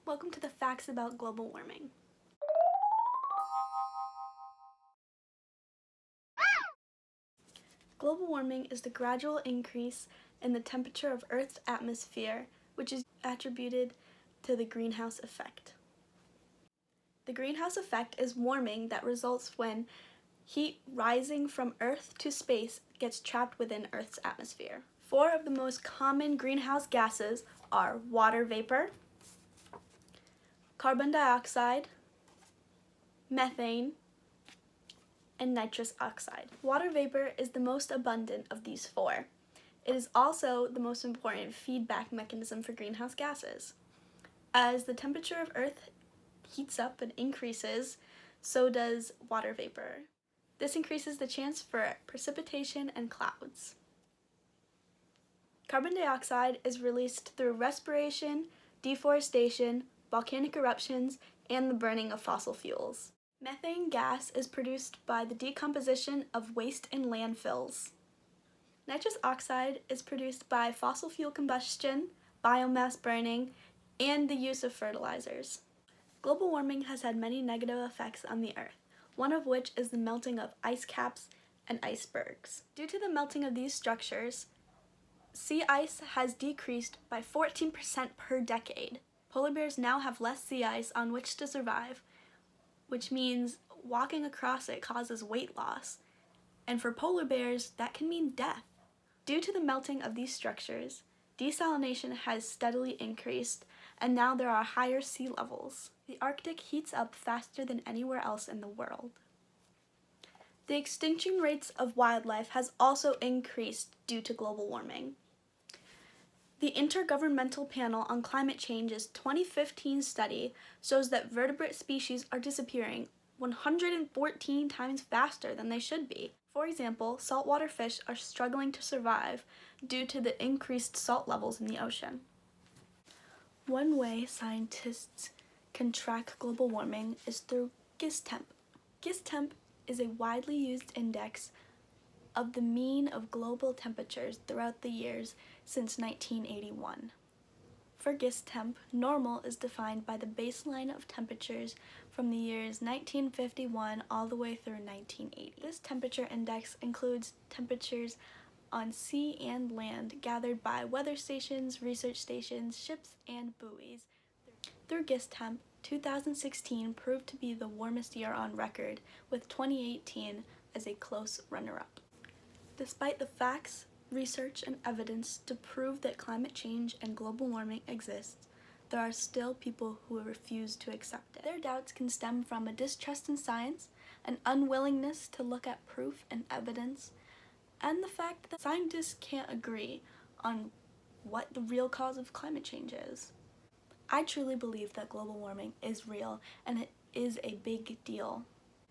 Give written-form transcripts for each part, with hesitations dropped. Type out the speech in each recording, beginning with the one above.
Welcome to the facts about global warming. Global warming is the gradual increase in the temperature of Earth's atmosphere, which is attributed to the greenhouse effect. The greenhouse effect is warming that results when heat rising from Earth to space gets trapped within Earth's atmosphere. Four of the most common greenhouse gases are water vapor, carbon dioxide, methane, and nitrous oxide. Water vapor is the most abundant of these four. It is also the most important feedback mechanism for greenhouse gases. As the temperature of Earth heats up and increases, so does water vapor. This increases the chance for precipitation and clouds. Carbon dioxide is released through respiration, deforestation, volcanic eruptions, and the burning of fossil fuels. Methane gas is produced by the decomposition of waste in landfills. Nitrous oxide is produced by fossil fuel combustion, biomass burning, and the use of fertilizers. Global warming has had many negative effects on the Earth, one of which is the melting of ice caps and icebergs. Due to the melting of these structures, sea ice has decreased by 14% per decade. Polar bears now have less sea ice on which to survive, which means walking across it causes weight loss. And for polar bears, that can mean death. Due to the melting of these structures, desalination has steadily increased, and now there are higher sea levels. The Arctic heats up faster than anywhere else in the world. The extinction rates of wildlife has also increased due to global warming. The Intergovernmental Panel on Climate Change's 2015 study shows that vertebrate species are disappearing 114 times faster than they should be. For example, saltwater fish are struggling to survive due to the increased salt levels in the ocean. One way scientists can track global warming is through GISTEMP. GISTEMP is a widely used index of the mean of global temperatures throughout the years since 1981. For GISTEMP, normal is defined by the baseline of temperatures from the years 1951 all the way through 1980. This temperature index includes temperatures on sea and land gathered by weather stations, research stations, ships, and buoys. Through GISTEMP, 2016 proved to be the warmest year on record, with 2018 as a close runner-up. Despite the facts, research, and evidence to prove that climate change and global warming exists, there are still people who refuse to accept it. Their doubts can stem from a distrust in science, an unwillingness to look at proof and evidence, and the fact that scientists can't agree on what the real cause of climate change is. I truly believe that global warming is real, and it is a big deal.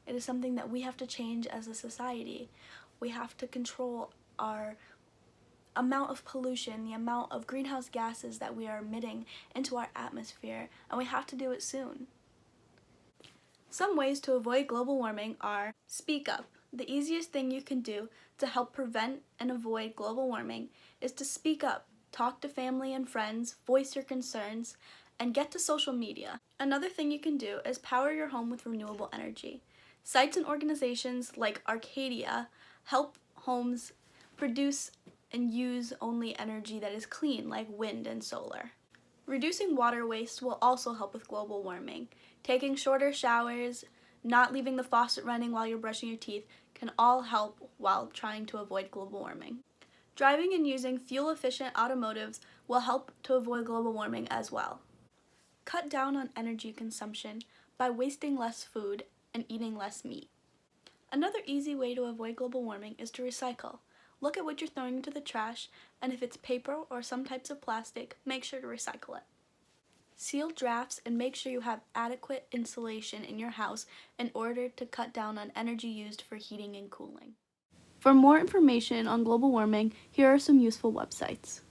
It is something that we have to change as a society. We have to control our amount of pollution, the amount of greenhouse gases that we are emitting into our atmosphere, and we have to do it soon. Some ways to avoid global warming are: speak up. The easiest thing you can do to help prevent and avoid global warming is to speak up, talk to family and friends, voice your concerns, and get to social media. Another thing you can do is power your home with renewable energy. Sites and organizations like Arcadia help homes produce and use only energy that is clean, like wind and solar. Reducing water waste will also help with global warming. Taking shorter showers, not leaving the faucet running while you're brushing your teeth can all help while trying to avoid global warming. Driving and using fuel-efficient automotives will help to avoid global warming as well. Cut down on energy consumption by wasting less food and eating less meat. Another easy way to avoid global warming is to recycle. Look at what you're throwing into the trash, and if it's paper or some types of plastic, make sure to recycle it. Seal drafts and make sure you have adequate insulation in your house in order to cut down on energy used for heating and cooling. For more information on global warming, here are some useful websites.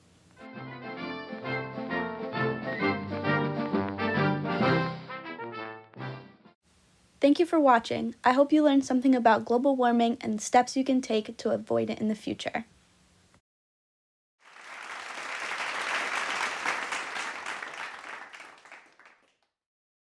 Thank you for watching. I hope you learned something about global warming and steps you can take to avoid it in the future.